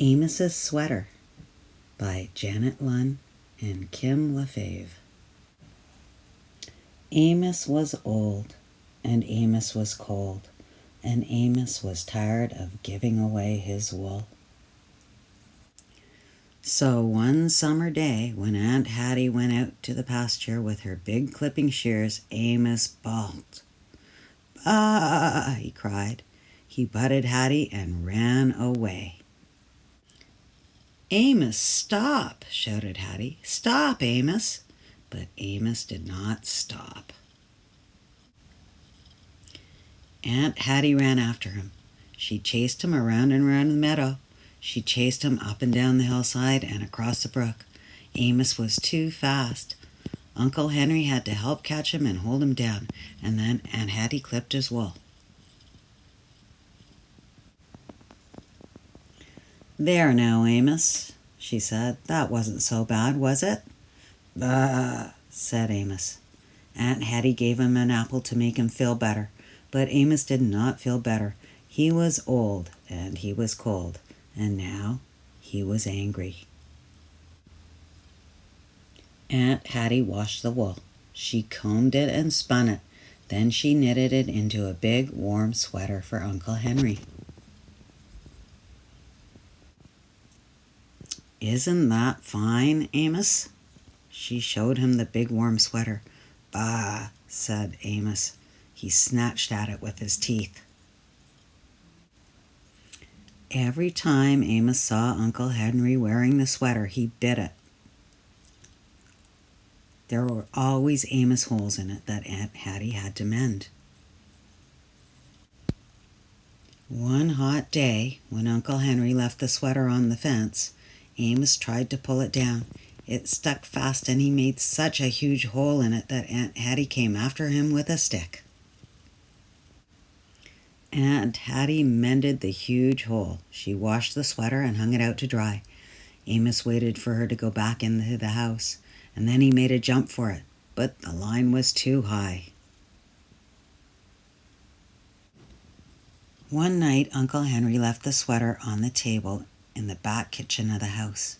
Amos's Sweater by Janet Lunn and Kim LaFave. Amos was old, and Amos was cold, and Amos was tired of giving away his wool. So one summer day, when Aunt Hattie went out to the pasture with her big clipping shears, Amos balked. "Ah!" he cried. He butted Hattie and ran away. "Amos, stop!" shouted Hattie. "Stop, Amos!" But Amos did not stop. Aunt Hattie ran after him. She chased him around and around the meadow. She chased him up and down the hillside and across the brook. Amos was too fast. Uncle Henry had to help catch him and hold him down, and then Aunt Hattie clipped his wool. "There now, Amos," she said. "That wasn't so bad, was it?" "Bah," said Amos. Aunt Hattie gave him an apple to make him feel better, but Amos did not feel better. He was old, and he was cold, and now he was angry. Aunt Hattie washed the wool. She combed it and spun it. Then she knitted it into a big, warm sweater for Uncle Henry. "Isn't that fine, Amos?" She showed him the big warm sweater. "Bah," said Amos. He snatched at it with his teeth. Every time Amos saw Uncle Henry wearing the sweater, he bit it. There were always Amos holes in it that Aunt Hattie had to mend. One hot day, when Uncle Henry left the sweater on the fence, Amos tried to pull it down. It stuck fast, and he made such a huge hole in it that Aunt Hattie came after him with a stick. Aunt Hattie mended the huge hole. She washed the sweater and hung it out to dry. Amos waited for her to go back into the house, and then he made a jump for it, but the line was too high. One night, Uncle Henry left the sweater on the table in the back kitchen of the house.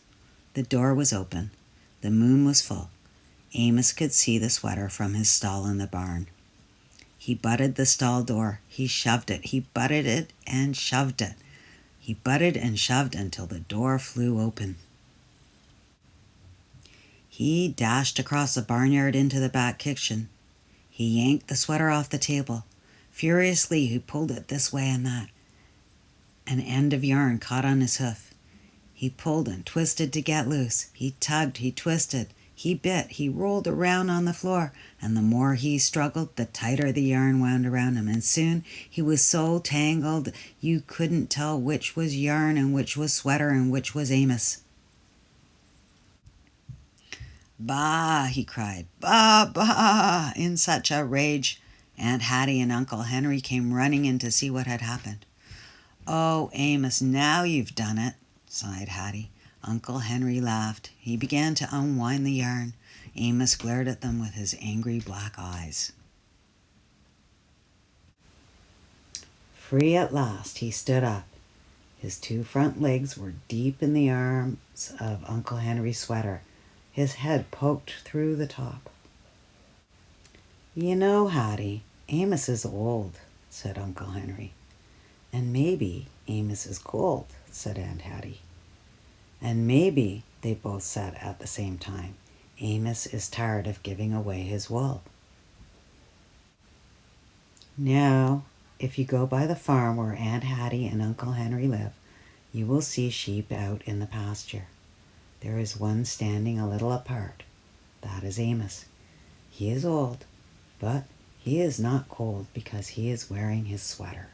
The door was open. The moon was full. Amos could see the sweater from his stall in the barn. He butted the stall door. He shoved it. He butted it and shoved it. He butted and shoved until the door flew open. He dashed across the barnyard into the back kitchen. He yanked the sweater off the table. Furiously, he pulled it this way and that. An end of yarn caught on his hoof. He pulled and twisted to get loose. He tugged, he twisted, he bit, he rolled around on the floor, and the more he struggled, the tighter the yarn wound around him, and soon he was so tangled you couldn't tell which was yarn and which was sweater and which was Amos. "Bah!" he cried. "Bah, bah!" in such a rage. Aunt Hattie and Uncle Henry came running in to see what had happened. "Oh, Amos, now you've done it," sighed Hattie. Uncle Henry laughed. He began to unwind the yarn. Amos glared at them with his angry black eyes. Free at last, he stood up. His two front legs were deep in the arms of Uncle Henry's sweater. His head poked through the top. "You know, Hattie, Amos is old," said Uncle Henry. "And maybe Amos is cold," said Aunt Hattie. And maybe, they both said at the same time, Amos is tired of giving away his wool. Now, if you go by the farm where Aunt Hattie and Uncle Henry live, you will see sheep out in the pasture. There is one standing a little apart. That is Amos. He is old, but he is not cold because he is wearing his sweater.